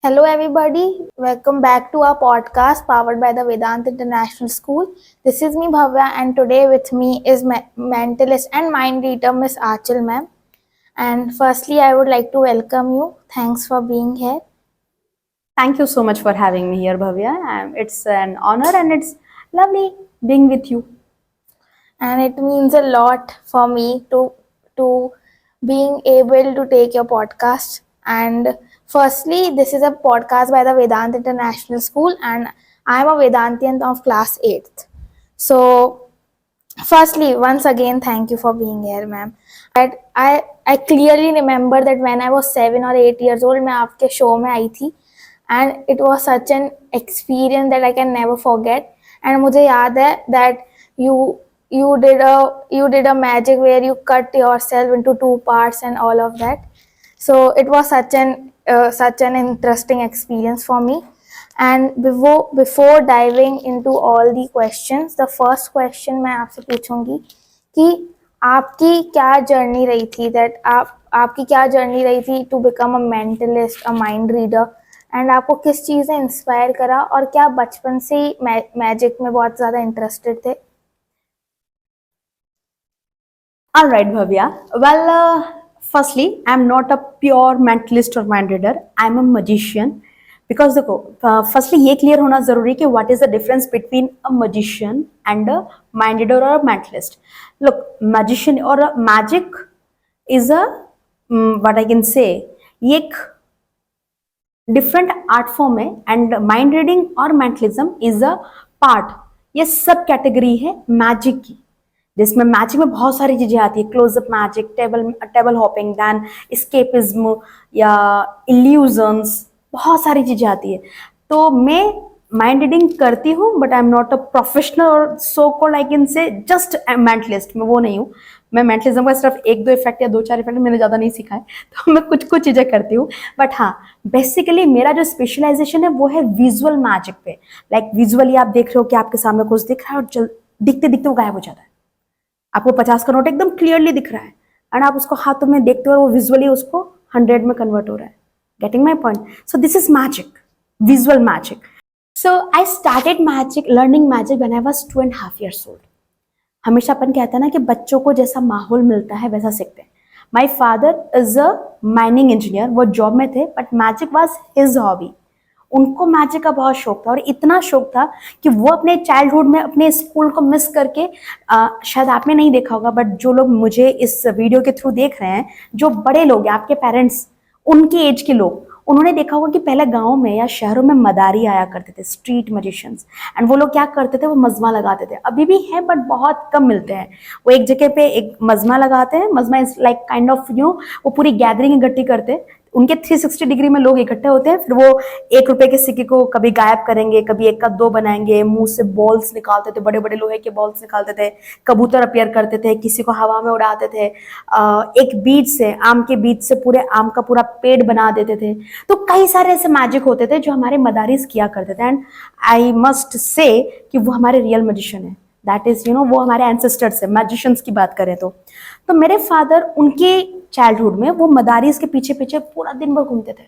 Hello, everybody. Welcome back to our podcast powered by the Vedant International School. This is me, Bhavya, and today with me is mentalist and mind reader, Miss Achal, ma'am. And firstly, I would like to welcome you. Thanks for being here. Thank you so much for having me here, Bhavya. It's an honor and it's lovely being with you. And it means a lot for me to being able to take your podcast. And firstly, this is a podcast by the Vedant International School, and I'm a Vedantian of class 8th. So firstly, once again, thank you for being here, ma'am. I clearly remember that when I was 7 or 8 years old, मैं आपके show में आई थी, and it was such an experience that I can never forget. And मुझे याद है that you you did a magic where you cut yourself into two parts and all of that. So it was such an interesting experience for me. And before diving into all the questions, the first question मैं आपसे पूछूंगी कि आपकी क्या journey रही थी आपकी क्या जर्नी रही थी to become a mentalist, a mind reader, and आपको किस चीज़ ने इंस्पायर करा, और क्या बचपन से ही मैजिक में बहुत ज़्यादा इंटरेस्टेड थे? All right, Bhavya. Firstly, I'm not a pure mentalist or mind reader. I'm a magician. Because देखो, firstly ये clear होना जरूरी है कि what is the difference between a magician and a mind reader or a mentalist. Look, magician or a magic is a what I can say, ये एक different art form है and mind reading और mentalism is a part, ये सब category है magic की, जिसमें magic में बहुत सारी चीजें आती है, close up magic, table hopping, then escapism या इल्यूजन्स, बहुत सारी चीजें आती है। तो मैं माइंड रीडिंग करती हूँ but I am not a professional और so called I can say just mentalist, मैं वो नहीं हूँ। मैं मेंटलिज्म का सिर्फ एक दो इफेक्ट या दो चार इफेक्ट मैंने ज़्यादा नहीं सीखा है, तो मैं कुछ कुछ चीज़ें करती हूँ। बट हाँ, बेसिकली मेरा जो स्पेशलाइजेशन है वो है विजुअल मैजिक पे। लाइक विजुअली आप देख रहे हो कि आपके सामने कुछ दिख रहा है और दिखते दिखते वो गायब हो जाता है। आपको 50 का नोट एकदम क्लियरली दिख रहा है एंड आप उसको हाथों में देखते हो और वो विजुअली उसको 100 में कन्वर्ट हो रहा है। Getting my point? So this is magic, visual magic. So I started magic, learning magic when I was 2.5 years old। हमेशा अपन कहते हैं ना कि बच्चों को जैसा माहौल मिलता है वैसा सीखते हैं। My father is a mining engineer, वो जॉब में थे but magic was his hobby. उनको मैजिक का बहुत शौक था और इतना शौक था कि वो अपने चाइल्डहुड में अपने स्कूल को मिस करके, शायद आपने नहीं देखा होगा बट जो लोग मुझे इस वीडियो के थ्रू देख रहे हैं, जो बड़े लोग हैं, आपके पेरेंट्स, उनके एज के लोग, उन्होंने देखा होगा कि पहले गांव में या शहरों में मदारी आया करते थे, स्ट्रीट मैजिशियंस। एंड वो लोग क्या करते थे, वो मजमा लगाते थे। अभी भी है बट बहुत कम मिलते हैं। वो एक जगह पे एक मजमा लगाते हैं, मजमा इज लाइक काइंड ऑफ वो पूरी गैदरिंग इकट्ठी करते हैं, उनके 360 डिग्री में लोग इकट्ठे होते हैं, फिर वो 1 रुपए के सिक्के को कभी गायब करेंगे, कभी एक का दो बनाएंगे, मुंह से बॉल्स निकालते थे, बड़े बड़े लोहे के बॉल्स निकालते थे, कबूतर अपीयर करते थे, किसी को हवा में उड़ाते थे, एक बीज से, आम के बीज से पूरे आम का पूरा पेड़ बना देते थे। तो कई सारे ऐसे मैजिक होते थे जो हमारे मदारिस किया करते थे। एंड आई मस्ट से कि वो हमारे रियल मैजिशियन है, दैट इज वो हमारे एंसेस्टर्स है, मैजिशियंस की बात करें तो मेरे फादर उनके चाइल्डहुड में वो मदारिस के पीछे पीछे पूरा दिन भर घूमते थे,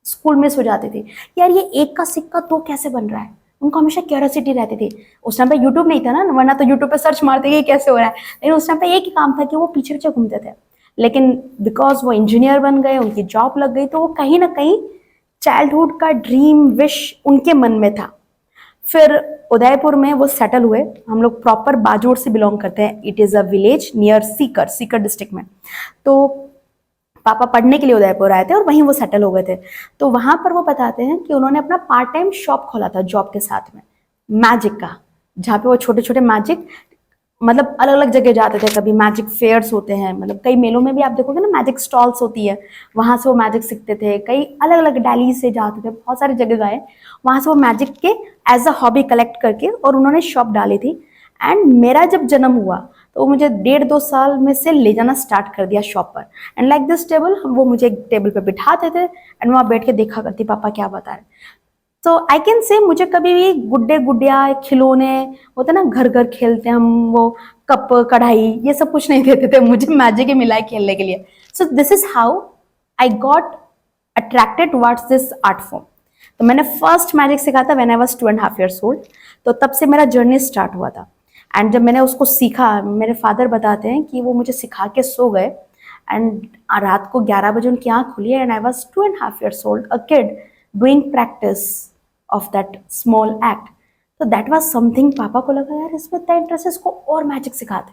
स्कूल मिस हो जाते थे, यार ये एक का सिक्का तो कैसे बन रहा है। उनको हमेशा क्यूरियोसिटी रहती थी। उस टाइम पे यूट्यूब नहीं था ना, वरना तो यूट्यूब पे सर्च मारते कि कैसे हो रहा है, लेकिन उस टाइम पे एक ही काम था कि वो पीछे पीछे घूमते थे। लेकिन बिकॉज वो इंजीनियर बन गए, उनकी जॉब लग गई, तो वो कहीं ना कहीं चाइल्डहुड का ड्रीम विश उनके मन में था। फिर उदयपुर में वो सेटल हुए। हम लोग प्रॉपर बाजोड़ से बिलोंग करते हैं, it is a village near Sikar district में। तो पापा पढ़ने के लिए उदयपुर आए थे और वहीं वो सेटल हो गए थे। तो वहां पर वो बताते हैं कि उन्होंने अपना पार्ट टाइम शॉप खोला था जॉब के साथ में, मैजिक का, जहाँ पे वो छोटे छोटे मैजिक, मतलब अलग अलग जगह जाते थे। कभी मैजिक फेयर्स होते हैं, मतलब कई मेलों में भी आप देखोगे ना मैजिक स्टॉल्स होती है, वहां से वो मैजिक सीखते थे। कई अलग अलग दिल्ली से जाते थे, बहुत सारी जगह गए, वहां से वो मैजिक के एज अ हॉबी कलेक्ट करके और उन्होंने शॉप डाली थी। एंड मेरा जब जन्म हुआ तो मुझे 1.5-2 साल में से ले जाना स्टार्ट कर दिया शॉप पर। एंड लाइक दिस टेबल, वो मुझे एक टेबल पे बिठाते थे एंड वहाँ बैठ के देखा करती पापा क्या बता रहे। तो आई कैन से मुझे कभी भी गुड्डे गुडिया खिलौने होते ना, घर घर खेलते हम, वो कप कढ़ाई, ये सब कुछ नहीं देते थे, मुझे मैजिक ही मिला है खेलने के लिए। So this is how I got attracted towards this art form. तो मैंने फर्स्ट मैजिक सीखा था when I was 2.5 years old। तो तब से मेरा जर्नी स्टार्ट हुआ था। एंड जब मैंने उसको सीखा, मेरे फादर बताते हैं कि वो मुझे सिखा के सो गए एंड रात को 11 बजे उनकी आँख खुली and I was 2.5 years old, a kid doing practice of that small act. तो दैट वाज समथिंग, पापा को लगा यार इसमें इतना इंटरेस्ट है, इसको और मैजिक सिखाते।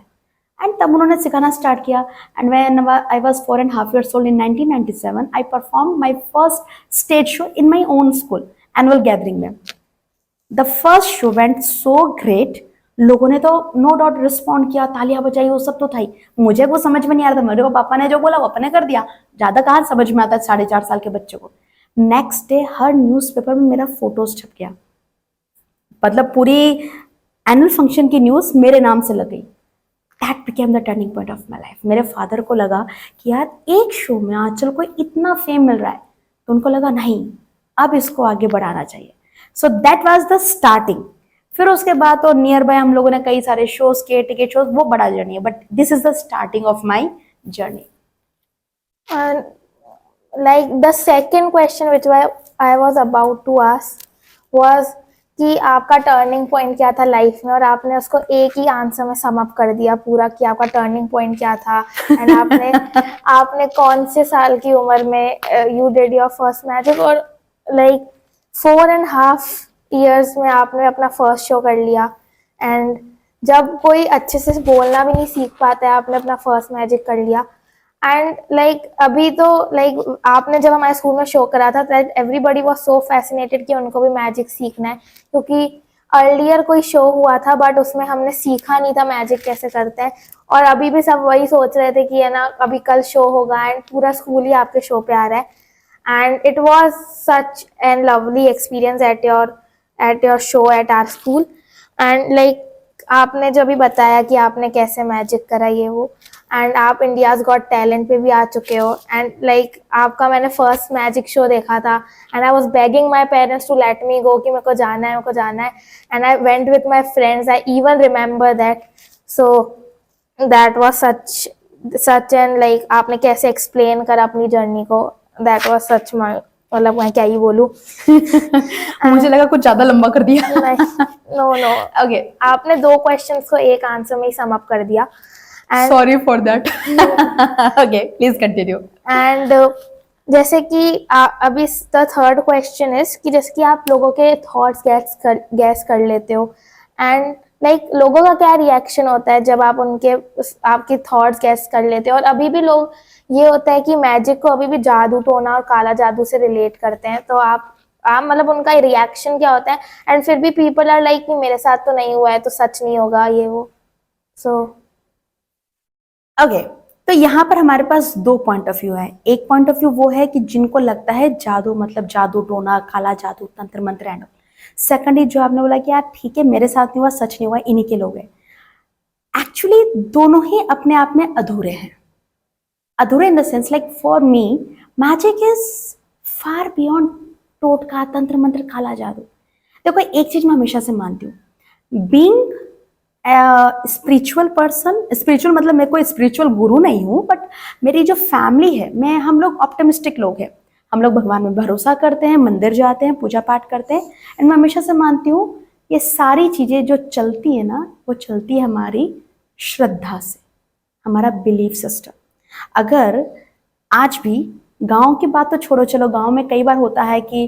एंड तब उन्होंने सिखाना स्टार्ट किया। And when I was 4.5 years old in 1997, I performed my first stage show in my own school annual gathering में। The first show went so great, लोगों ने तो नो डाउट रिस्पॉन्ड किया, तालियां बजाई, वो सब तो था ही। मुझे वो समझ में नहीं आ रहा था, मेरे को पापा ने जो बोला वो अपने कर दिया, ज्यादा कहाँ समझ में आता है 4.5 साल के बच्चे को। नेक्स्ट डे हर न्यूज़पेपर में मेरा फोटोज छप गया, मतलब पूरी एनुअल फंक्शन की न्यूज मेरे नाम से लग गई। That became the turning point of my life. मेरे फादर को लगा कि यार एक शो में आंचल को इतना फेम मिल रहा है, तो उनको लगा नहीं अब इसको आगे बढ़ाना चाहिए। सो दैट वाज द स्टार्टिंग। फिर उसके बाद तो नियर बाय हम लोगों ने कई सारे शोज के टिकट शोज, वो बड़ा जर्नी है, but this is the starting of my journey. Like the second question which I was about to ask was कि आपका टर्निंग पॉइंट क्या था लाइफ में, और आपने उसको एक ही आंसर में सम अप कर दिया पूरा कि आपका टर्निंग पॉइंट क्या था। एंड आपने कौन से साल की उम्र में you did your first magic, और लाइक 4.5 years में आपने अपना फर्स्ट शो कर लिया। एंड जब कोई अच्छे से बोलना भी नहीं सीख पाता है, आपने अपना फर्स्ट मैजिक कर लिया। एंड अभी तो आपने जब हमारे स्कूल में शो करा था, that everybody was so fascinated कि उनको भी मैजिक सीखना है, क्योंकि अर्लियर कोई शो हुआ था बट उसमें हमने सीखा नहीं था मैजिक कैसे करते हैं। और अभी भी सब वही सोच रहे थे कि है ना अभी कल शो होगा एंड पूरा स्कूल ही आपके शो पे आ रहा है। And it was such an lovely experience at your show at our school. And आपने जो भी बताया कि आपने कैसे मैजिक करा ये वो, एंड आप इंडियाज गॉट टैलेंट पे भी आ चुके हो। एंड आपका मैंने फर्स्ट मैजिक शो देखा था and I was begging my parents to let me go कि मेरे को जाना है and I went with my friends, I even remember that. So that was such and आपने कैसे एक्सप्लेन करा अपनी जर्नी को, दैट वाज सच, मतलब मैं क्या ही बोलूं। मुझे लगा कुछ ज्यादा लंबा कर दिया। नो ओके, आपने 2 क्वेश्चंस को एक आंसर में ही सम अप कर दिया। Sorry for that. Okay, please continue. And जैसे कि अभी द थर्ड क्वेश्चन इज कि जैसे कि आप लोगों के थॉट्स गैस कर लेते हो, एंड लोगों का क्या रिएक्शन होता है जब आप आपके थॉट्स गैस कर लेते हो। और अभी भी लोग ये होता है कि मैजिक को अभी भी जादू टोना और काला जादू से रिलेट करते हैं, तो आप मतलब उनका रिएक्शन क्या होता है। एंड फिर भी पीपल आर लाइक कि मेरे साथ तो नहीं हुआ है तो सच नहीं होगा ये वो। सो ओके, तो यहाँ पर हमारे पास 2 पॉइंट ऑफ व्यू है। एक पॉइंट ऑफ व्यू वो है कि जिनको लगता है जादू मतलब जादू टोना, काला जादू, तंत्र मंत्र एंड। सेकंड जो आपने बोला कि यार ठीक है मेरे साथ नहीं हुआ, सच नहीं हुआ, इन्हीं के लोग हैं। एक्चुअली दोनों ही अपने आप में अधूरे हैं। अधूरे in the sense for me magic is far beyond टोटका, तंत्र मंत्र, काला जादू। देखो एक चीज मैं हमेशा से मानती हूँ, बीइंग स्पिरिचुअल पर्सन, स्पिरिचुअल मतलब मैं कोई स्पिरिचुअल गुरु नहीं हूँ, बट मेरी जो फैमिली है, हम लोग ऑप्टिमिस्टिक लोग हैं। हम लोग भगवान में भरोसा करते हैं, मंदिर जाते हैं, पूजा पाठ करते हैं। एंड मैं हमेशा से मानती हूँ ये सारी चीजें जो चलती है ना, वो चलती है हमारी श्रद्धा से, हमारा बिलीफ सिस्टम। अगर आज भी गांव की बात तो छोड़ो, चलो गांव में कई बार होता है कि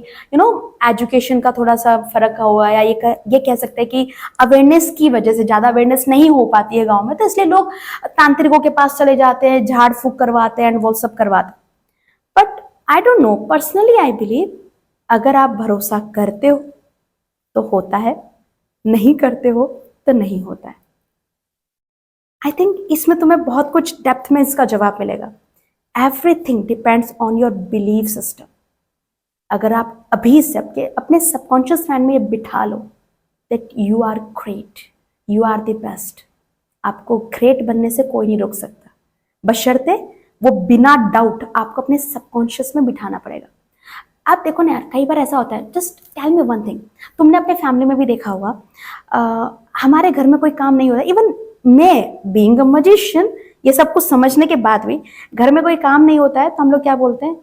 एजुकेशन का थोड़ा सा फर्क हुआ, या ये कह सकते हैं कि अवेयरनेस की वजह से ज़्यादा अवेयरनेस नहीं हो पाती है गांव में, तो इसलिए लोग तांत्रिकों के पास चले जाते हैं, झाड़ फूक करवाते हैं एंड वो सब करवाते हैं। But I don't know, personally I believe अगर आप भरोसा करते हो तो होता है, नहीं करते हो तो नहीं होता है। आई थिंक इसमें तुम्हें बहुत कुछ डेप्थ में इसका जवाब मिलेगा। Everything depends on your believe system. अगर आप अभी से अपने सबकॉन्शियस माइंड में ये बिठा लो that you are great, you are the best, आपको ग्रेट बनने से कोई नहीं रोक सकता, बशर्ते वो बिना डाउट आपको अपने सबकॉन्शियस में बिठाना पड़ेगा। आप देखो ना यार, कई बार ऐसा होता है, just tell me one thing, तुमने अपने फैमिली में भी देखा होगा, हमारे घर में कोई काम नहीं होता, इवन मैं बीइंग अ मैजिशियन ये सब कुछ समझने के बाद भी घर में कोई काम नहीं होता है तो हम लोग क्या बोलते हैं,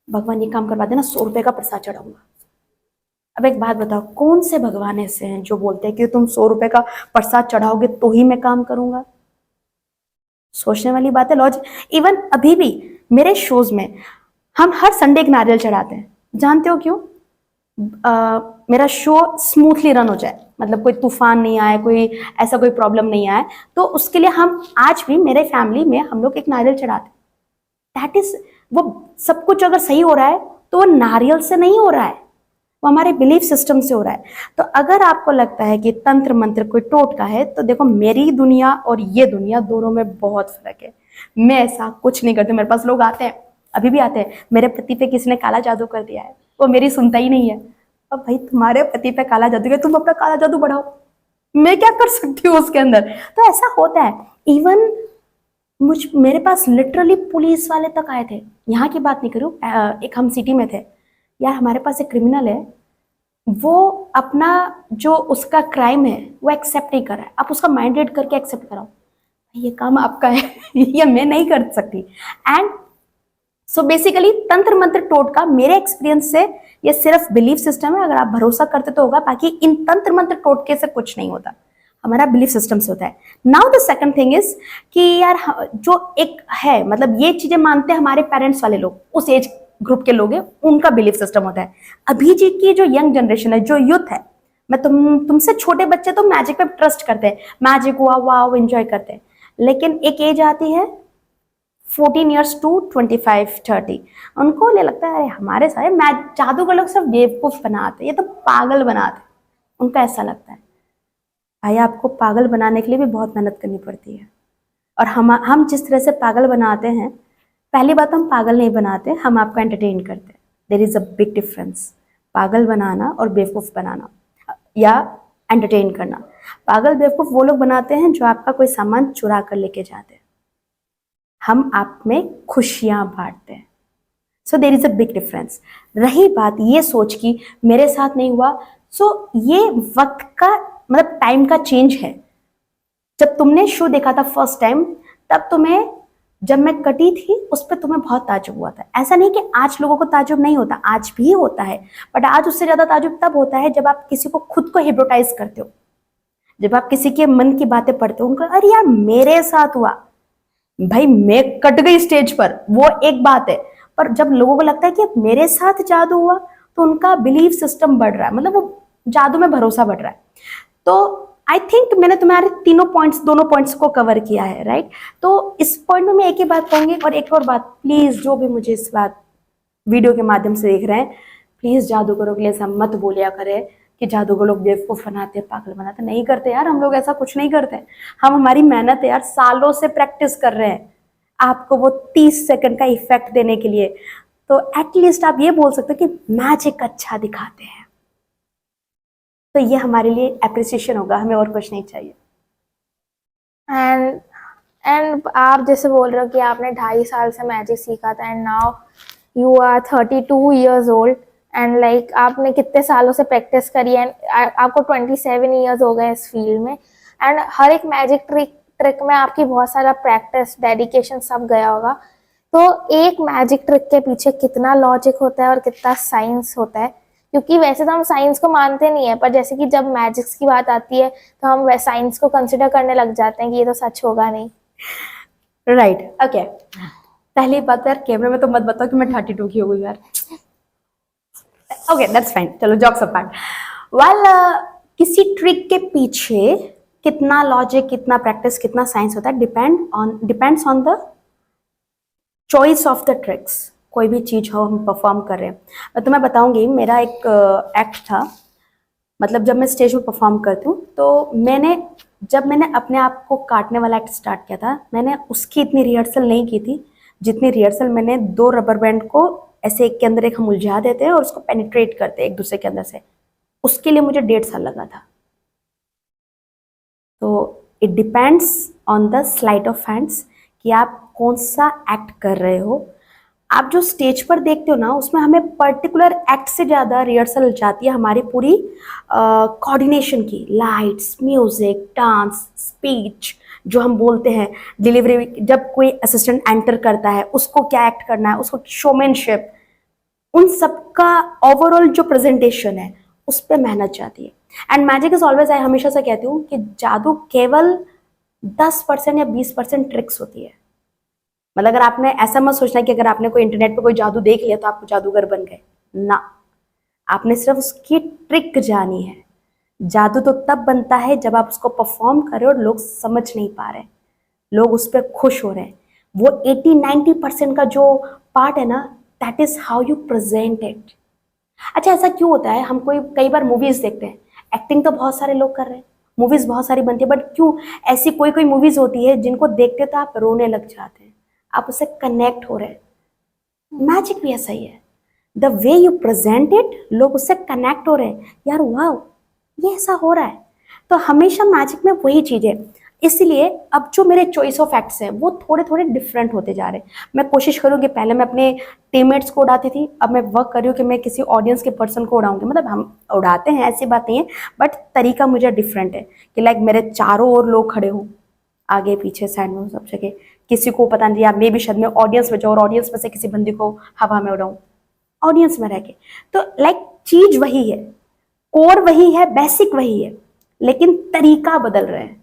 भगवान ये काम करवा देना, 100 रुपए का प्रसाद चढ़ाऊंगा। अब एक बात बताओ, कौन से भगवान ऐसे हैं जो बोलते हैं कि तुम 100 रुपए का प्रसाद चढ़ाओगे तो ही मैं काम करूंगा? सोचने वाली बात है, लॉजिक। इवन अभी भी मेरे शोज में हम हर संडे एक नारियल चढ़ाते हैं। जानते हो क्यों? मेरा शो स्मूथली रन हो जाए, मतलब कोई तूफान नहीं आए, कोई ऐसा कोई प्रॉब्लम नहीं आए, तो उसके लिए हम आज भी मेरे फैमिली में हम लोग एक नारियल चढ़ाते हैं। दैट इज, वो सब कुछ अगर सही हो रहा है तो वो नारियल से नहीं हो रहा है, वो हमारे बिलीफ सिस्टम से हो रहा है। तो अगर आपको लगता है कि तंत्र मंत्र कोई टोटका है, तो देखो मेरी दुनिया और ये दुनिया दोनों में बहुत फर्क है। मैं ऐसा कुछ नहीं करती। मेरे पास लोग आते हैं, अभी भी आते हैं, मेरे पति पे किसी ने काला जादू कर दिया है, वो मेरी सुनता ही नहीं है। अब भाई तुम्हारे पति पे काला जादू है, तुम अपना काला जादू बढ़ाओ, मैं क्या कर सकती हूँ उसके अंदर? तो ऐसा होता है। इवन मेरे पास लिटरली पुलिस वाले तक आए थे, यहाँ की बात नहीं करूँ, एक हम सिटी में थे यार, हमारे पास एक क्रिमिनल है, वो अपना जो उसका क्राइम है वो एक्सेप्ट नहीं कर रहा है, आप उसका माइंड रीड करके एक्सेप्ट कराओ, ये काम आपका है ये मैं नहीं कर सकती। एंड सो बेसिकली तंत्र मंत्र टोटका मेरे एक्सपीरियंस से ये सिर्फ बिलीफ सिस्टम है, अगर आप भरोसा करते तो होगा, बाकी इन तंत्र मंत्र टोटके से कुछ नहीं होता, हमारा बिलीफ सिस्टम से होता है। Now the second thing is कि यार जो एक है, मतलब ये चीजें मानते हैं हमारे पेरेंट्स वाले लोग, उस एज ग्रुप के लोग हैं, उनका बिलीफ सिस्टम होता है। अभी जी की जो यंग जनरेशन है, जो यूथ है, मैं तुमसे छोटे बच्चे तो मैजिक पे ट्रस्ट करते हैं, मैजिक हुआ वाओ एंजॉय करते हैं, लेकिन एक एज आती है 14 ईयर्स टू 25-30, उनको ले लगता है हमारे सारे जादूगर लोग सिर्फ बेवकूफ बनाते, ये तो पागल बनाते, उनका ऐसा लगता है। भाई आपको पागल बनाने के लिए भी बहुत मेहनत करनी पड़ती है, और हम जिस तरह से पागल बनाते हैं, पहली बात हम पागल नहीं बनाते, हम आपको एंटरटेन करते हैं। There is a big difference, पागल बनाना और बेवकूफ बनाना या एंटरटेन करना। पागल बेवकूफ वो लोग बनाते हैं जो आपका कोई सामान चुरा कर लेके जाते हैं, हम आप में खुशियां बांटते हैं। So there is a big difference. रही बात ये सोच की मेरे साथ नहीं हुआ, सो ये वक्त का मतलब टाइम का चेंज है। जब तुमने शो देखा था फर्स्ट टाइम, तब तुम्हें, जब मैं कटी थी उस पर तुम्हें बहुत ताजुब हुआ था। ऐसा नहीं कि आज लोगों को ताजुब नहीं होता, आज भी होता है, बट आज उससे ज्यादा ताजुब तब होता है जब आप किसी को खुद को हिप्नोटाइज करते हो, जब आप किसी के मन की बातें पढ़ते हो, उनको अरे यार मेरे साथ हुआ, भाई मैं कट गई स्टेज पर, वो एक बात है, पर जब लोगों को लगता है कि मेरे साथ जादू हुआ, तो उनका बिलीफ सिस्टम बढ़ रहा है, मतलब वो जादू में भरोसा बढ़ रहा है। तो आई थिंक मैंने तुम्हारे दोनों पॉइंट्स को कवर किया है, राइट? तो इस पॉइंट में मैं एक ही बात कहूंगी, और एक और बात, प्लीज जो भी मुझे इस बात वीडियो के माध्यम से देख रहे हैं, प्लीज जादूगरों के लिए ऐसा मत बोलिया करें कि जादूगर लोग बेवकूफ बनाते, पागल बनाते। नहीं करते यार, हम लोग ऐसा कुछ नहीं करते। हम, हमारी मेहनत है यार, सालों से प्रैक्टिस कर रहे हैं आपको वो 30 सेकंड का इफेक्ट देने के लिए। तो एटलीस्ट आप ये बोल सकते हो कि मैजिक अच्छा दिखाते हैं, तो ये हमारे लिए अप्रिसिएशन होगा, हमें और कुछ नहीं चाहिए। एंड आप जैसे बोल रहे हो कि आपने 2.5 साल से मैजिक सीखा था, and now you are 32 years old, and like आपने कितने सालों से प्रैक्टिस करी है, आपको 27 ईयर्स हो गए इस फील्ड में, एंड हर एक मैजिक ट्रिक में आपकी बहुत सारा प्रैक्टिस, डेडिकेशन सब गया होगा। तो एक मैजिक ट्रिक के पीछे कितना लॉजिक होता है और कितना साइंस होता है, क्योंकि वैसे तो हम साइंस को मानते नहीं है, पर जैसे कि जब मैजिक्स की बात आती है तो हम साइंस को कंसिडर करने लग जाते हैं कि ये तो सच होगा नहीं। Right, okay. पहली बात यार, कैमरे में तो मत बताओ कि मैं 32 की हो गई यार। ओके दैट्स फाइन, चलो जॉक्स अपार्ट। वेल, किसी ट्रिक के पीछे कितना लॉजिक, कितना प्रैक्टिस, कितना साइंस होता है, depends on the choice of the tricks. कोई भी चीज हो हम परफॉर्म कर रहे हैं, मैं तुम्हें बताऊंगी, मेरा एक एक्ट था, मतलब जब मैं स्टेज पर परफॉर्म करती हूँ, तो जब मैंने अपने आप को काटने वाला एक्ट स्टार्ट किया था, मैंने उसकी इतनी रिहर्सल नहीं की थी जितनी रिहर्सल मैंने 2 रबर बैंड को ऐसे एक के अंदर एक हम उलझा देते हैं और उसको पेनिट्रेट करते हैं एक दूसरे के अंदर से, उसके लिए मुझे 1.5 साल लगा था। तो it depends on the slight of hands कि आप कौन सा एक्ट कर रहे हो। आप जो स्टेज पर देखते हो ना, उसमें हमें पर्टिकुलर एक्ट से ज़्यादा रिहर्सल जाती है हमारी पूरी कोऑर्डिनेशन की, लाइट्स, म्यूजिक, डांस, स्पीच जो हम बोलते हैं, डिलीवरी, जब कोई असिस्टेंट एंटर करता है उसको क्या एक्ट करना है, उसको शोमैनशिप, उन सब का ओवरऑल जो प्रेजेंटेशन है उस पर मेहनत जाती है। एंड मैजिक इज ऑलवेज, आई हमेशा से कहती हूँ कि जादू केवल 10% या 20% ट्रिक्स होती है। मतलब अगर आपने ऐसा मत सोचना कि अगर आपने कोई इंटरनेट पे कोई जादू देख लिया तो आप जादूगर बन गए ना, आपने सिर्फ उसकी ट्रिक जानी है। जादू तो तब बनता है जब आप उसको परफॉर्म कर रहे हो और लोग समझ नहीं पा रहे, लोग उस पर खुश हो रहे हैं। वो 80-90% का जो पार्ट है ना, that is how you present it. अच्छा, ऐसा क्यों होता है, हम कोई कई बार मूवीज देखते हैं, एक्टिंग तो बहुत सारे लोग कर रहे हैं, मूवीज बहुत सारी बनती है, बट क्यों ऐसी कोई कोई मूवीज होती है जिनको देखते तो आप रोने लग जाते हैं, आप उससे कनेक्ट हो रहे हैं। मैजिक भी ऐसा ही है, the way you present it, लोग उससे कनेक्ट हो रहे हैं, यार वाह ये ऐसा हो रहा है। तो हमेशा मैजिक में वही चीज है। इसलिए अब जो मेरे चॉइस ऑफ एक्ट्स हैं वो थोड़े थोड़े डिफरेंट होते जा रहे हैं। मैं कोशिश करूँगी, पहले मैं अपने टीममेट्स को उड़ाती थी, अब मैं वर्क कर रही हूँ कि मैं किसी ऑडियंस के पर्सन को उड़ाऊंगी। मतलब हम उड़ाते हैं, ऐसी बात नहीं है, बट तरीका मुझे डिफरेंट है कि लाइक मेरे चारों ओर लोग खड़े हों, आगे पीछे साइड में सब जगह, किसी को पता नहीं, या मे भी शायद मैं ऑडियंस में जाऊँ और ऑडियंस में से किसी बंदी को हवा में उड़ाऊँ, ऑडियंस में रह के। तो लाइक चीज वही है, कोर वही है, बेसिक वही है, लेकिन तरीका बदल रहे हैं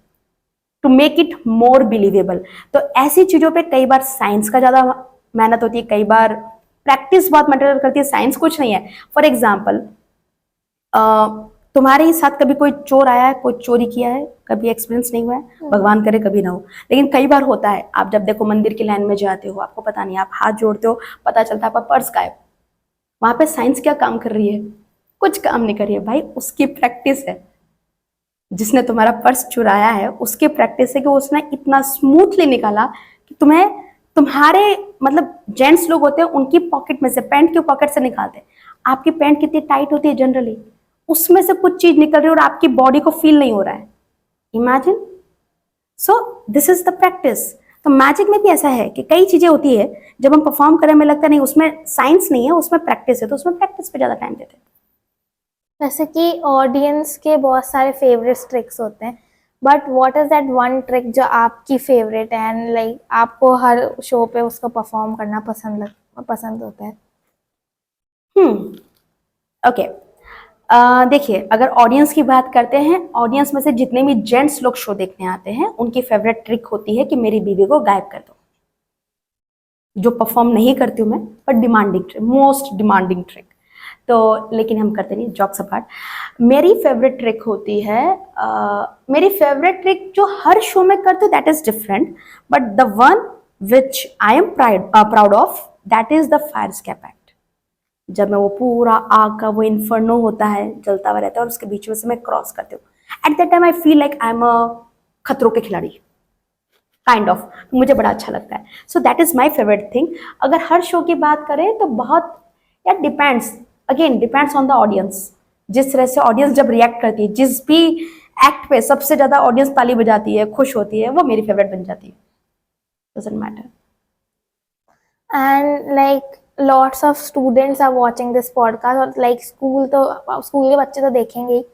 to make it more believable. तो ऐसी चीजों पे कई बार साइंस का ज्यादा मेहनत होती है, कई बार प्रैक्टिस बहुत मैटर करती है, साइंस कुछ नहीं है। फॉर एग्जाम्पल, तुम्हारे साथ कभी कोई चोर आया है, कोई चोरी किया है, कभी एक्सपीरियंस नहीं हुआ है, भगवान करे कभी ना हो, लेकिन कई बार होता है। आप जब देखो मंदिर की लाइन में जाते हो, आपको पता नहीं, आप हाथ जोड़ते हो, पता चलता है आपका पर्स गायब। वहां पे साइंस क्या काम कर रही है? कुछ काम नहीं कर रही है भाई, उसकी प्रैक्टिस है। जिसने तुम्हारा पर्स चुराया है उसकी प्रैक्टिस है कि उसने इतना स्मूथली निकाला कि तुम्हें, तुम्हारे मतलब जेंट्स लोग होते हैं उनकी पॉकेट में से, पैंट की पॉकेट से निकालते हैं। आपकी पैंट कितनी टाइट होती है जनरली, उसमें से कुछ चीज निकल रही है और आपकी बॉडी को फील नहीं हो रहा है। Imagine. So this is the practice. तो मैजिक में भी ऐसा है कि कई चीजें होती है, जब हम परफॉर्म करें हमें लगता नहीं उसमें साइंस नहीं है, उसमें प्रैक्टिस है, तो उसमें प्रैक्टिस पे ज्यादा टाइम देते हैं। जैसे कि ऑडियंस के बहुत सारे फेवरेट ट्रिक्स होते हैं, but what is that one trick जो आपकी फेवरेट है एंड लाइक आपको हर शो पे उसको परफॉर्म करना पसंद होता है? ओके, देखिए, अगर ऑडियंस की बात करते हैं, ऑडियंस में से जितने भी जेंट्स लोग शो देखने आते हैं उनकी फेवरेट ट्रिक होती है कि मेरी बीवी को गायब कर दो। जो परफॉर्म नहीं करती हूँ मैं, but demanding trick, most demanding trick. तो लेकिन हम करते नहीं, जॉक्स अपार्ट। मेरी फेवरेट ट्रिक होती है, मेरी फेवरेट ट्रिक जो हर शो में करते that is different, but the one which I am proud of, that is the fire escape act. जब मैं वो पूरा आग का वो इन्फर्नो होता है, जलता हुआ रहता है, और उसके बीच में से मैं क्रॉस करती हूँ, at that time I feel like I am a खतरों के खिलाड़ी काइंड ऑफ, मुझे बड़ा अच्छा लगता है। So that is my favourite thing. अगर हर शो की बात करें तो बहुत, यार depends, again depends on the audience. जिस तरह से ऑडियंस जब रिएक्ट करती है, जिस भी एक्ट पे सबसे ज्यादा ऑडियंस ताली बजाती है, खुश होती है, वो मेरी फेवरेट बन जाती है। Doesn't matter. And like lots of students are watching this podcast, और लाइक स्कूल के बच्चे तो देखेंगे ही,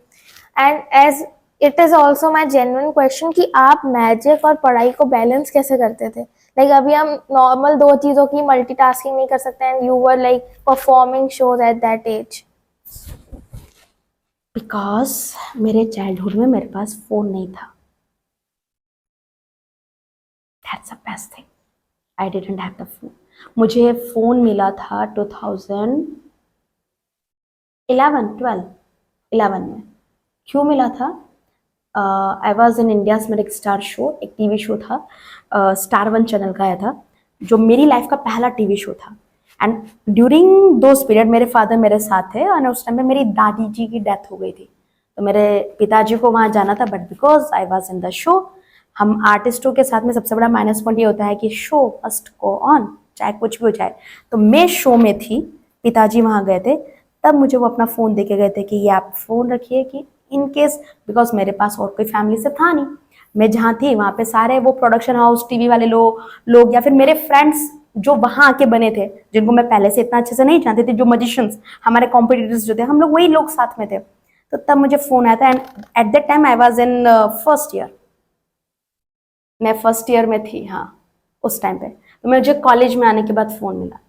and as it is also my genuine question कि आप मैजिक और पढ़ाई को बैलेंस कैसे करते थे? लाइक अभी हम नॉर्मल दो चीज़ों की मल्टीटास्किंग नहीं कर सकते, and you were like performing shows at that age. Because मेरे चाइल्डहुड में मेरे पास फोन नहीं था। That's the best thing, I didn't have the phone. मुझे फोन मिला था 2011 में। क्यों मिला था? I was in India's magic star show, एक टीवी शो था, स्टार वन चैनल का आया था, जो मेरी लाइफ का पहला टीवी शो था। एंड ड्यूरिंग दोज पीरियड मेरे फादर मेरे साथ थे, और उस टाइम में मेरी दादी जी की डेथ हो गई थी, तो मेरे पिताजी को वहाँ जाना था, but because I was in the show, हम आर्टिस्टों के साथ में सबसे बड़ा माइनस पॉइंट ये होता है कि शो मस्ट गो ऑन, चाहे कुछ भी हो जाए। तो मैं शो में थी, पिताजी वहाँ गए थे, तब मुझे वो अपना फ़ोन दे के गए थे कि ये आप फ़ोन रखिए, कि इन केस, बिकॉज मेरे पास और कोई फैमिली से था नहीं, मैं जहाँ थी वहाँ पे सारे वो प्रोडक्शन हाउस, टीवी वाले लोग या फिर मेरे फ्रेंड्स जो वहाँ आके बने थे, जिनको मैं पहले से इतना अच्छे से नहीं जानती थी, जो मजिशियंस हमारे कॉम्पिटिटर्स जो थे, हम लोग वही लोग साथ में थे। तो तब मुझे फ़ोन आया था, and at that time I was in first year, मैं फर्स्ट ईयर में थी, हाँ उस टाइम पे। तो मुझे कॉलेज में आने के बाद फ़ोन मिला।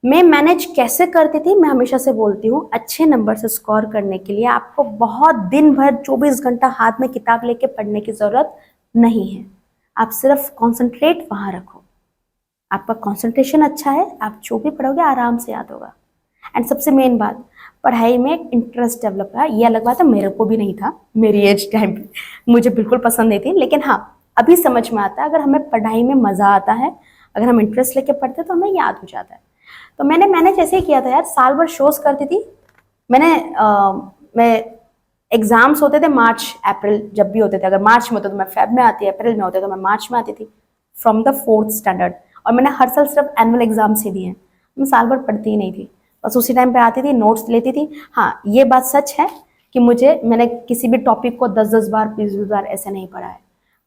मैं मैनेज कैसे करती थी, मैं हमेशा से बोलती हूँ अच्छे नंबर से स्कोर करने के लिए आपको बहुत दिन भर 24 घंटा हाथ में किताब लेके पढ़ने की ज़रूरत नहीं है। आप सिर्फ कॉन्सेंट्रेट वहाँ रखो, आपका कॉन्सेंट्रेशन अच्छा है, आप जो भी पढ़ोगे आराम से याद होगा। एंड सबसे मेन बात, पढ़ाई में एक इंटरेस्ट डेवलप है। ये अलग बात है, मेरे को भी नहीं था मेरी एज टाइम पे, मुझे बिल्कुल पसंद नहीं थी, लेकिन हाँ अभी समझ में आता है अगर हमें पढ़ाई में मज़ा आता है, अगर हम इंटरेस्ट लेके पढ़ते तो हमें याद हो जाता है। तो मैंने ऐसे ही किया था यार, साल भर शोज करती थी। मैं एग्जाम्स होते थे मार्च अप्रैल जब भी होते थे, अगर मार्च में होते तो मैं फेब में आती, अप्रैल में होते तो मैं मार्च में आती थी, फ्रॉम द 4th स्टैंडर्ड। और मैंने हर साल सिर्फ एनुअल एग्जाम्स ही दिए हैं, मैं साल भर पढ़ती ही नहीं थी, बस उसी टाइम पे आती थी, नोट्स लेती थी। हाँ ये बात सच है कि मैंने किसी भी टॉपिक को 10-10 बार 20-20 बार ऐसे नहीं पढ़ा है,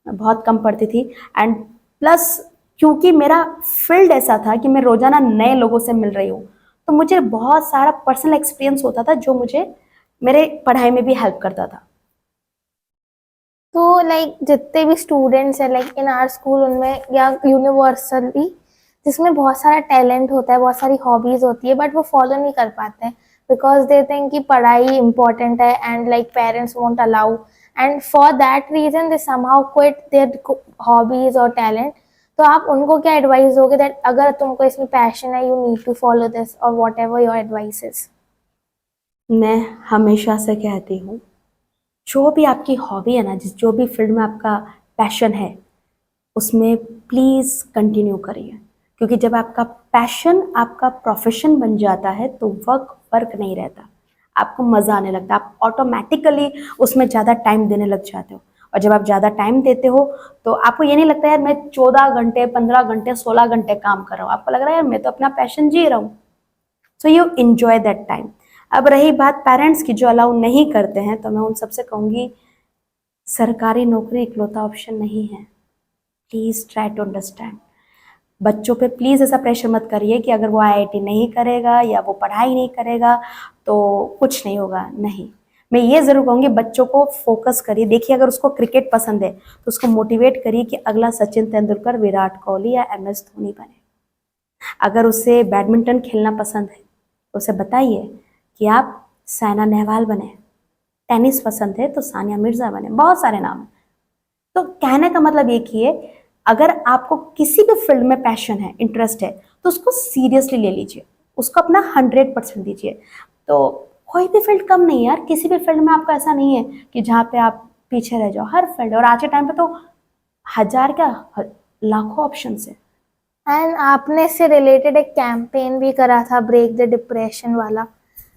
मैं बहुत कम पढ़ती थी। एंड प्लस क्योंकि मेरा फील्ड ऐसा था कि मैं रोजाना नए लोगों से मिल रही हूँ, तो मुझे बहुत सारा पर्सनल एक्सपीरियंस होता था जो मुझे मेरे पढ़ाई में भी हेल्प करता था। तो लाइक जितने भी स्टूडेंट्स हैं लाइक इन आवर स्कूल, उनमें या यूनिवर्सली जिसमें बहुत सारा टैलेंट होता है, बहुत सारी हॉबीज होती है, बट वो फॉलो नहीं कर पाते हैं बिकॉज दे थिंक कि पढ़ाई इंपॉर्टेंट है and like parents won't allow, and for that reason they somehow quit their hobbies और टैलेंट। तो आप उनको क्या एडवाइस दोगे दैट अगर तुमको इसमें पैशन है, you need to follow this, और whatever your advice is? मैं हमेशा से कहती हूँ जो भी आपकी हॉबी है ना, जो भी फील्ड में आपका पैशन है उसमें प्लीज़ कंटिन्यू करिए, क्योंकि जब आपका पैशन आपका प्रोफेशन बन जाता है तो वर्क नहीं रहता, आपको मज़ा आने लगता है, आप ऑटोमेटिकली उसमें ज़्यादा टाइम देने लग जाते हो। और जब आप ज़्यादा टाइम देते हो तो आपको ये नहीं लगता यार मैं 14 घंटे 15 घंटे 16 घंटे काम कर रहा हूँ, आपको लग रहा है यार मैं तो अपना पैशन जी रहा हूँ। So you enjoy that time. अब रही बात पेरेंट्स की जो अलाउ नहीं करते हैं, तो मैं उन सबसे कहूँगी सरकारी नौकरी इकलौता ऑप्शन नहीं है, प्लीज़ ट्राई टू अंडरस्टैंड। बच्चों पे प्लीज़ ऐसा प्रेशर मत करिए कि अगर वो आईआईटी नहीं करेगा या वो पढ़ाई नहीं करेगा तो कुछ नहीं होगा, नहीं। मैं ये ज़रूर कहूँगी बच्चों को फोकस करिए, देखिए अगर उसको क्रिकेट पसंद है तो उसको मोटिवेट करिए कि अगला सचिन तेंदुलकर, विराट कोहली या एमएस धोनी बने। अगर उसे बैडमिंटन खेलना पसंद है तो उसे बताइए कि आप साइना नेहवाल बने, टेनिस पसंद है तो सानिया मिर्जा बने, बहुत सारे नाम हैं। तो कहने का मतलब ये कि अगर आपको किसी भी फील्ड में पैशन है, इंटरेस्ट है, तो उसको सीरियसली ले लीजिए, उसको अपना 100% दीजिए। तो कोई भी फील्ड कम नहीं है यार, किसी भी फील्ड में आपको ऐसा नहीं है कि जहाँ पे आप पीछे रह जाओ, हर फील्ड। और आज के टाइम पे तो हजार क्या लाखों ऑप्शन है। एंड आपने इससे रिलेटेड एक कैंपेन भी करा था, ब्रेक द डिप्रेशन वाला,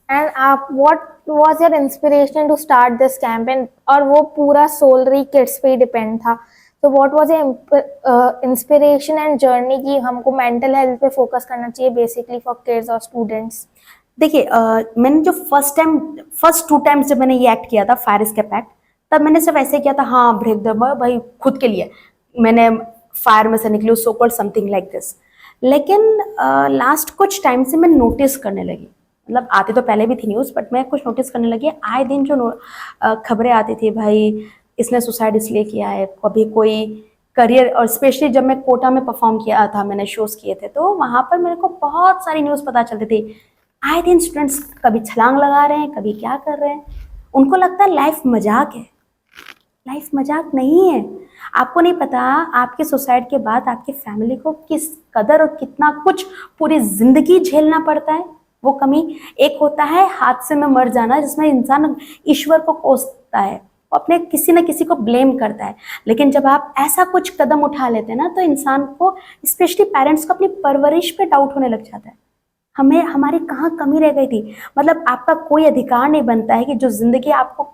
एंड आप what was your inspiration to start this campaign? और वो पूरा सोलरी किड्स पे ही डिपेंड था, तो what was your inspiration and journey कि हमको मेंटल हेल्थ पे फोकस करना चाहिए बेसिकली फॉर किड्स और स्टूडेंट्स? देखिए मैंने जो फर्स्ट 2 टाइम्स जब मैंने ये एक्ट किया था फायर एस्केप एक्ट, तब मैंने सिर्फ ऐसे किया था, हाँ ब्रेक द भाई खुद के लिए मैंने फायर में से निकली, so called something like this. लेकिन लास्ट कुछ टाइम से मैं नोटिस करने लगी, मतलब आती तो पहले भी थी न्यूज़, बट मैं कुछ नोटिस करने लगी, आए दिन जो खबरें आती थी, भाई इसने सुसाइड इसलिए किया है, कभी कोई करियर, और स्पेशली जब मैं कोटा में परफॉर्म किया था, मैंने शोज किए थे, तो वहाँ पर मेरे को बहुत सारी न्यूज़ पता चलती थी। आए दिन स्टूडेंट्स कभी छलांग लगा रहे हैं, कभी क्या कर रहे हैं, उनको लगता है लाइफ मजाक है। लाइफ मजाक नहीं है। आपको नहीं पता आपके सुसाइड के बाद आपकी फैमिली को किस कदर और कितना कुछ पूरी जिंदगी झेलना पड़ता है। वो कमी एक होता है हादसे में मर जाना, जिसमें इंसान ईश्वर को कोसता है, वो अपने किसी न किसी को ब्लेम करता है। लेकिन जब आप ऐसा कुछ कदम उठा लेते हैं ना, तो इंसान को, स्पेशली पेरेंट्स को, अपनी परवरिश पे डाउट होने लग जाता है, हमें हमारी कहाँ कमी रह गई थी। मतलब आपका कोई अधिकार नहीं बनता है कि जो जिंदगी आपको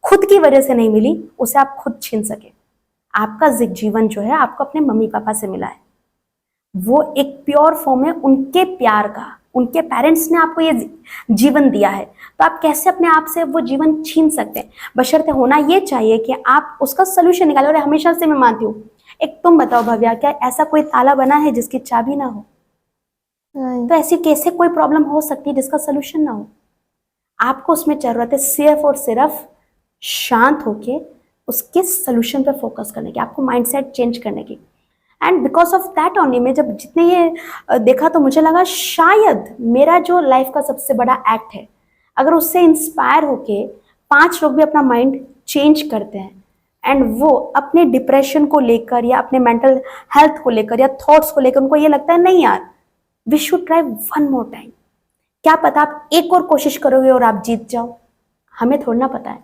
खुद की वजह से नहीं मिली उसे आप खुद छीन सके। आपका जीवन जो है आपको अपने मम्मी पापा से मिला है, वो एक प्योर फॉर्म है उनके प्यार का, उनके पेरेंट्स ने आपको ये जीवन दिया है, तो आप कैसे अपने आप से वो जीवन छीन सकते हैं? बशर्ते होना ये चाहिए कि आप उसका सोल्यूशन निकालो। और हमेशा से मैं मानती हूँ, एक तुम बताओ भव्या, क्या ऐसा कोई ताला बना है जिसकी चाबी ना हो? तो ऐसी कैसे कोई प्रॉब्लम हो सकती है जिसका सोल्यूशन ना हो? आपको उसमें जरूरत है सिर्फ और सिर्फ शांत होके उसके सोल्यूशन पे फोकस करने की, आपको माइंडसेट चेंज करने की। And because of that only मैं जब जितने ये देखा तो मुझे लगा शायद मेरा जो लाइफ का सबसे बड़ा एक्ट है, अगर उससे इंस्पायर होके 5 लोग भी अपना माइंड चेंज करते हैं एंड वो अपने डिप्रेशन को लेकर या अपने मेंटल हेल्थ को लेकर या थॉट्स को लेकर उनको ये लगता है नहीं यार we should try one more time, क्या पता आप एक और कोशिश करोगे और आप जीत जाओ, हमें थोड़ा ना पता है।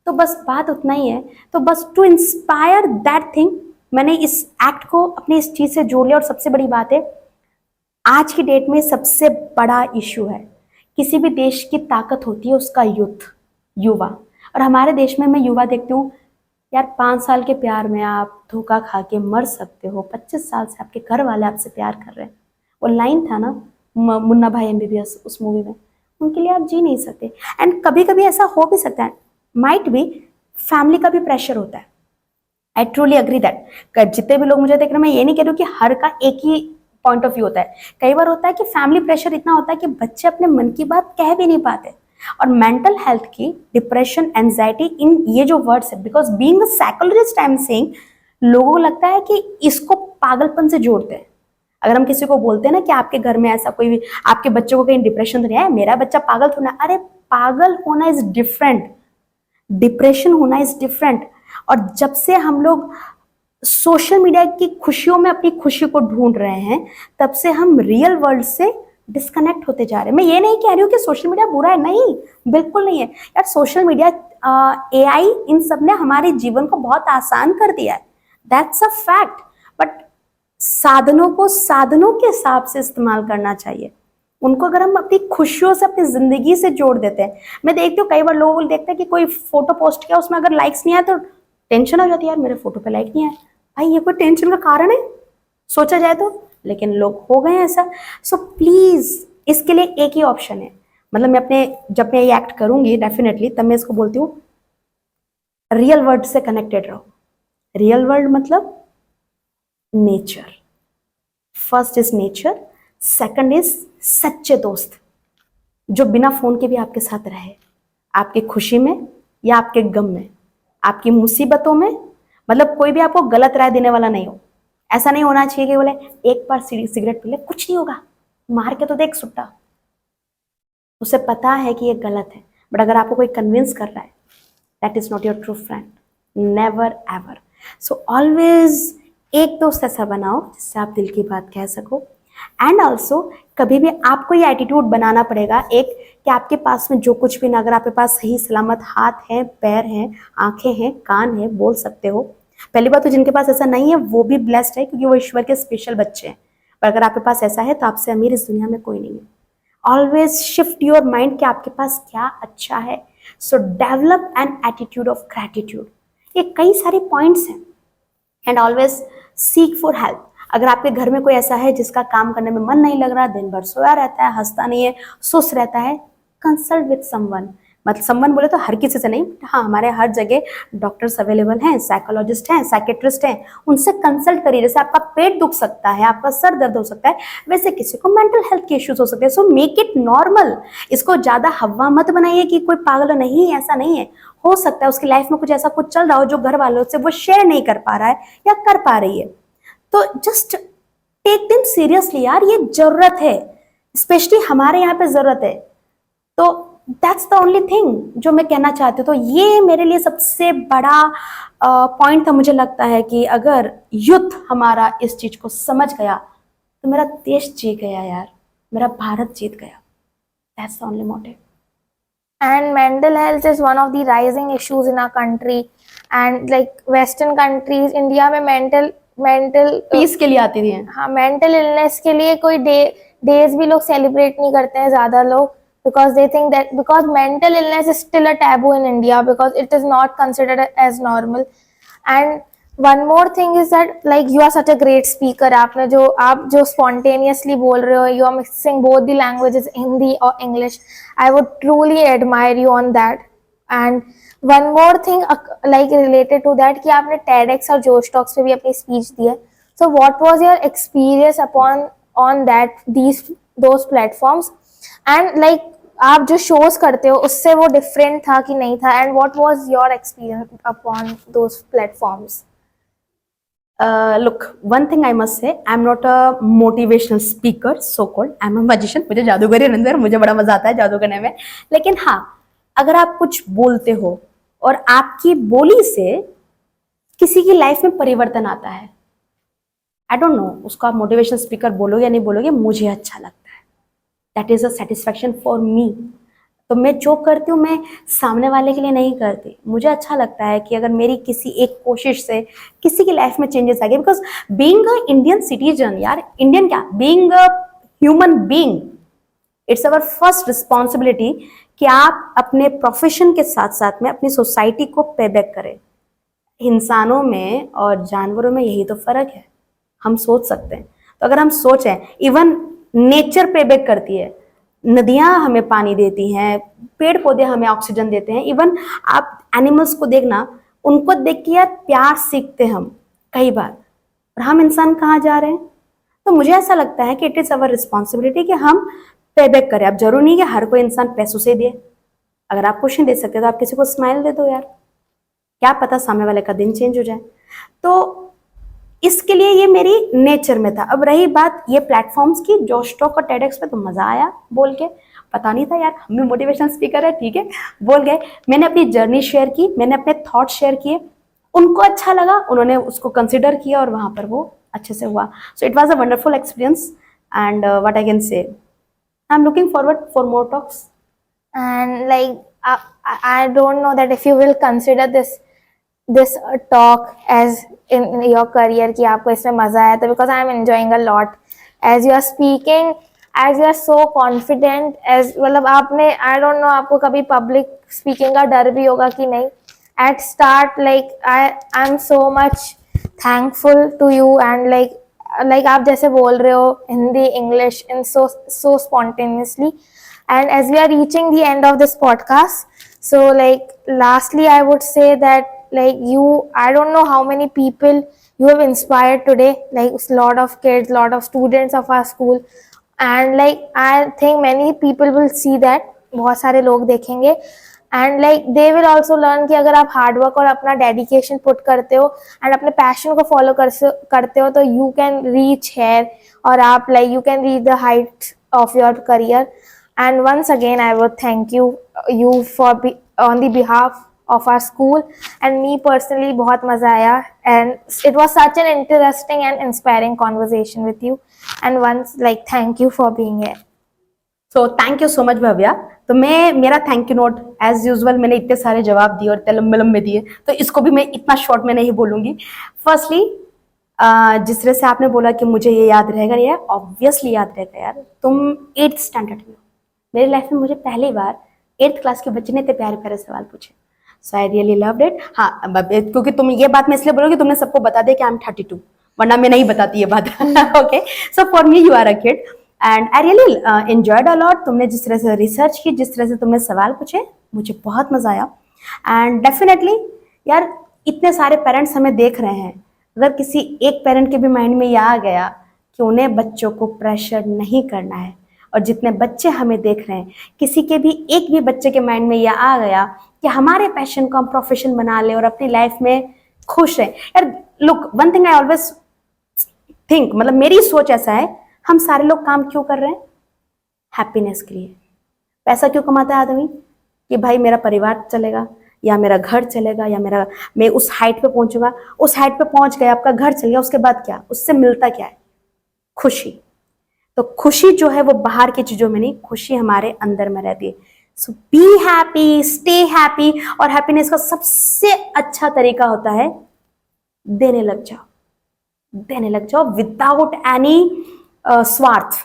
तो बस बात उतना ही है, तो बस टू इंस्पायर दैट थिंग मैंने इस एक्ट को अपने इस चीज से जोड़ लिया। और सबसे बड़ी बात है आज की डेट में सबसे बड़ा इशू है, किसी भी देश की ताकत होती है उसका यूथ, युवा। और हमारे देश में मैं युवा देखती हूँ यार 5 साल के प्यार में आप धोखा खा के मर सकते हो, 25 साल से आपके घर वाले आपसे प्यार कर रहे हैं। वो लाइन था ना मुन्ना भाई एमबीबीएस उस मूवी में, उनके लिए आप जी नहीं सकते। एंड कभी कभी ऐसा हो भी सकता है, माइट भी फैमिली का भी प्रेशर होता है, आई ट्रूली अग्री दैट। जितने भी लोग मुझे देख रहे हैं मैं ये नहीं कह रही हूँ कि हर का एक ही पॉइंट ऑफ व्यू होता है, कई बार होता है कि फैमिली प्रेशर इतना होता है कि बच्चे अपने मन की बात कह भी नहीं पाते। और मेंटल हेल्थ की डिप्रेशन एंजाइटी इन ये जो वर्ड्स है, because being a psychologist I am saying, लोगों को लगता है कि इसको पागलपन से जोड़ते हैं। अगर हम किसी को बोलते हैं ना कि आपके घर में ऐसा कोई भी आपके बच्चों को कहीं डिप्रेशन तो नहीं है, मेरा बच्चा पागल तो ना, अरे पागल होना इज डिफरेंट, डिप्रेशन होना इज डिफरेंट। और जब से हम लोग सोशल मीडिया की खुशियों में अपनी खुशी को ढूंढ रहे हैं तब से हम रियल वर्ल्ड से डिस्कनेक्ट होते जा रहे हैं। मैं ये नहीं कह रही हूँ कि सोशल मीडिया बुरा है, नहीं बिल्कुल नहीं है यार। सोशल मीडिया एआई इन सब ने हमारे जीवन को बहुत आसान कर दिया है, दैट्स अ फैक्ट। बट साधनों को साधनों के हिसाब से इस्तेमाल करना चाहिए, उनको अगर हम अपनी खुशियों से अपनी जिंदगी से जोड़ देते हैं। मैं देखती हूँ कई बार लोग देखते हैं कि कोई फोटो पोस्ट किया उसमें अगर लाइक्स नहीं आए तो टेंशन हो जाती है, यार मेरे फोटो पे लाइक नहीं आया। भाई ये कोई टेंशन का कारण है सोचा जाए तो, लेकिन लोग हो गए ऐसा। सो प्लीज इसके लिए एक ही ऑप्शन है, मतलब मैं अपने जब मैं ये एक्ट करूंगी डेफिनेटली तब मैं इसको बोलती हूँ रियल वर्ल्ड से कनेक्टेड रहो। रियल वर्ल्ड मतलब nature, first is nature, second is सच्चे दोस्त जो बिना फोन के भी आपके साथ रहे, आपकी खुशी में या आपके गम में, आपकी मुसीबतों में। मतलब कोई भी आपको गलत राय देने वाला नहीं हो। ऐसा नहीं होना चाहिए कि बोले एक बार सिगरेट पी ले कुछ नहीं होगा, मार के तो देख सुट्टा, उसे पता है कि ये गलत है। बट अगर आपको कोई कन्विंस कर रहा है that is not your true friend, never ever. So always एक दोस्त ऐसा बनाओ जिससे आप दिल की बात कह सको। एंड ऑल्सो कभी भी आपको ये एटीट्यूड बनाना पड़ेगा एक कि आपके पास में जो कुछ भी ना, अगर आपके पास सही सलामत हाथ है, पैर हैं, आंखें हैं, कान है, बोल सकते हो। पहली बात तो जिनके पास ऐसा नहीं है वो भी ब्लेस्ड है क्योंकि वो ईश्वर के स्पेशल बच्चे हैं। पर अगर आपके पास ऐसा है तो आपसे अमीर इस दुनिया में कोई नहीं है। ऑलवेज शिफ्ट योर माइंड कि आपके पास क्या अच्छा है। सो develop an attitude of gratitude. ये कई सारे पॉइंट्स हैं। And always seek for help. अगर आपके घर में कोई ऐसा है जिसका काम करने में मन नहीं लग रहा, दिन भर सोया रहता है, हंसता नहीं है, सुस्त रहता है, कंसल्ट विथ समवन। मतलब समवन बोले तो हर किसी से नहीं, हाँ हमारे हर जगह डॉक्टर्स अवेलेबल हैं, साइकोलॉजिस्ट हैं, साइकेट्रिस्ट हैं, उनसे कंसल्ट करिए। जैसे आपका पेट दुख सकता है, आपका सर दर्द हो सकता है, वैसे किसी को मेंटल हेल्थ के इश्यूज हो सकते हैं। सो मेक इट नॉर्मल, इसको ज्यादा हवा मत बनाइए कि कोई पागल नहीं, ऐसा नहीं है। हो सकता है उसकी लाइफ में कुछ ऐसा कुछ चल रहा हो जो घर वालों से वो शेयर नहीं कर पा रहा है या कर पा रही है, तो जस्ट टेक देम सीरियसली यार, ये जरूरत है, स्पेशली हमारे यहाँ पे जरूरत है। तो दैट्स द ओनली थिंग जो मैं कहना चाहती हूँ। तो ये मेरे लिए सबसे बड़ा पॉइंट था। मुझे लगता है कि अगर यूथ हमारा इस चीज को समझ गया तो मेरा देश जीत गया यार, मेरा भारत जीत गया। That's the only motive. And mental health is one of the rising issues in our country, and like western countries, India में mental पीस के लिए आती थी। हाँ, मेंटल इलनेस के लिए कोई डेज भी लोग सेलिब्रेट नहीं करते हैं ज्यादा लोग, because they think that because mental illness is still a taboo in India because it is not considered as normal. And one more thing is that like you are such a great speaker, आप जो spontaneously बोल रहे हो, you are mixing both the languages, Hindi or English. I would truly admire you on that. And one more thing like related to that कि आपने TEDx और जोश talks पे भी अपनी स्पीच दी है. So what was your experience on those platforms? And like आप जो shows करते हो उससे वो different था कि नहीं था? And what was your experience upon those platforms? Look, one thing I must say, I'm not a motivational speaker, so called. I'm a magician. मुझे जादूगरी है अंदर, मुझे बड़ा मजा आता है जादू करने में. लेकिन हाँ, अगर आप कुछ बोलते हो और आपकी बोली से किसी की लाइफ में परिवर्तन आता है, आई डोंट नो उसको आप मोटिवेशनल स्पीकर बोलोगे या नहीं बोलोगे, मुझे अच्छा लगता है. That is a satisfaction for me. तो मैं जो करती हूँ मैं सामने वाले के लिए नहीं करती. मुझे अच्छा लगता है कि अगर मेरी किसी एक कोशिश से किसी की लाइफ में चेंजेस आ गए, because being a Indian citizen, यार इंडियन क्या, being a human being, it's our first responsibility कि आप अपने प्रोफेशन के साथ साथ में अपनी सोसाइटी को पे बैक करें. इंसानों में और जानवरों में यही तो फर्क है. हम सोच सकते हैं. तो अगर हम सोचें, इवन नेचर पे बैक करती है. नदियां हमें पानी देती हैं, पेड़ पौधे हमें ऑक्सीजन देते हैं. इवन आप एनिमल्स को देखना, उनको देख के यार प्यार सीखते हम कई बार. और हम इंसान कहाँ जा रहे हैं? तो मुझे ऐसा लगता है कि इट इज अवर रिस्पॉन्सिबिलिटी कि हम पे बैक करें. अब जरूरी नहीं कि हर कोई इंसान पैसों से दे. अगर आप कुछ नहीं दे सकते तो आप किसी को स्माइल दे दो यार, क्या पता सामने वाले का दिन चेंज हो जाए. तो इसके लिए ये मेरी नेचर में था. अब रही बात ये प्लेटफॉर्म्स की, जोश टॉक और टेडेक्स पे तो मजा आया बोल के. पता नहीं था यार हम भी मोटिवेशनल स्पीकर है, ठीक है बोल गए. मैंने अपनी जर्नी शेयर की, मैंने अपने थॉट शेयर किए, उनको अच्छा लगा, उन्होंने उसको कंसिडर किया और वहां पर वो अच्छे से हुआ. So it was a wonderful experience and what I can से, I am looking forward for more talks. And like I don't know that if you will consider this talk as in your career कि आपको इसमें मजा आया, तो because I am enjoying a lot as you are speaking, as you are so confident, as मतलब आपने I don't know आपको कभी public speaking का डर भी होगा कि नहीं. At start like I'm so much thankful to you and like आप जैसे बोल रहे हो Hindi English in so spontaneously. And as we are reaching the end of this podcast, so like lastly I would say that like you, I don't know how many people you have inspired today, like a lot of kids, lot of students of our school, and like I think many people will see that, बहुत सारे लोग देखेंगे, and like they will also learn कि अगर आप hard work और अपना dedication put करते हो and अपने passion को follow करते हो तो you can reach here, और आप like you can reach the height of your career. And once again I would thank you for on the behalf of our school and me personally. बहुत मजा आया and it was such an interesting and inspiring conversation with you, and once like thank you for being here. So thank you so much Bhavya. तो मैं मेरा thank you note as usual, मैंने इतने सारे जवाब दिए और इतने लंबे लंबे दिए, तो इसको भी मैं इतना शॉर्ट में नहीं बोलूंगी. फर्स्टली जिस तरह से आपने बोला कि मुझे ये याद रहेगा, ये ऑब्वियसली याद रहेगा यार. तुम 8th स्टैंडर्ड में, मेरी लाइफ में मुझे पहली बार 8th क्लास के बच्चे ने इतने प्यारे प्यारे सवाल पूछे. सो आई रियली लव्ड इट. हाँ, क्योंकि तुम ये बात मैं इसलिए बोलोगी तुमने सबको बता दिया कि आई एम 32, वरना मैं नहीं बताती ये बात. Okay, so for me you are a kid and I really enjoyed a lot. तुमने जिस तरह से रिसर्च की, जिस तरह से तुमने सवाल पूछे, मुझे बहुत मजा आया. एंड डेफिनेटली यार इतने सारे पेरेंट्स हमें देख रहे हैं, अगर किसी एक पेरेंट के भी माइंड में यह आ गया कि उन्हें बच्चों को प्रेशर नहीं करना है, और जितने बच्चे हमें देख रहे हैं किसी के भी एक भी बच्चे के माइंड में यह आ गया कि हमारे पैशन को हम प्रोफेशन बना लें और अपनी लाइफ में खुश रहें. यार look, one thing I always think, मतलब मेरी सोच ऐसा है, हम सारे लोग काम क्यों कर रहे हैं? हैप्पीनेस के लिए. पैसा क्यों कमाता है आदमी? कि भाई मेरा परिवार चलेगा, या मेरा घर चलेगा, या मैं उस हाइट पे पहुंचूंगा. उस हाइट पे पहुंच गए, आपका घर चल गया, उसके बाद क्या? उससे मिलता क्या है? खुशी. तो खुशी जो है वो बाहर की चीजों में नहीं, खुशी हमारे अंदर में रहती है. सो बी हैप्पी, स्टे हैप्पी. और हैप्पीनेस का सबसे अच्छा तरीका होता है देने लग जाओ, देने लग जाओ विदाउट एनी स्वार्थ.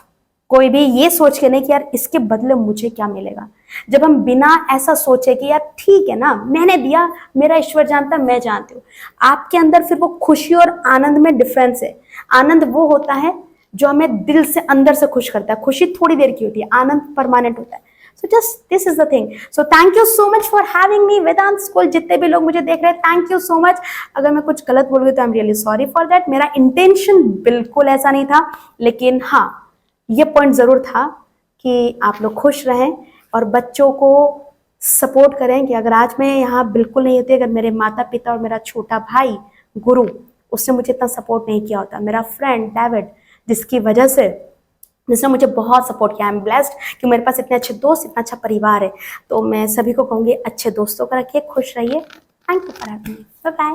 कोई भी ये सोच के नहीं कि यार इसके बदले मुझे क्या मिलेगा. जब हम बिना ऐसा सोचे कि यार ठीक है ना, मैंने दिया, मेरा ईश्वर जानता, मैं जानती हूँ, आपके अंदर फिर वो खुशी और आनंद में डिफरेंस है. आनंद वो होता है जो हमें दिल से अंदर से खुश करता है. खुशी थोड़ी देर की होती है, आनंद परमानेंट होता है. So just this is the thing. So thank you so much for having me Vedant school. जितने भी लोग मुझे देख रहे हैं, थैंक यू सो मच. अगर मैं कुछ गलत बोल गई तो I am really sorry for that. मेरा इंटेंशन बिल्कुल ऐसा नहीं था, लेकिन हाँ ये पॉइंट जरूर था कि आप लोग खुश रहें और बच्चों को सपोर्ट करें. कि अगर आज मैं यहाँ बिल्कुल नहीं होती, अगर मेरे माता पिता और मेरा छोटा भाई गुरु उसने मुझे इतना सपोर्ट नहीं किया होता। मेरा फ्रेंड डेविड, जिसने मुझे बहुत सपोर्ट किया। आई एम ब्लेस्ड कि मेरे पास इतने अच्छे दोस्त, इतना अच्छा परिवार है। तो मैं सभी को कहूँगी अच्छे दोस्तों को रखिए, खुश रहिए। Thank you for having me. Bye bye.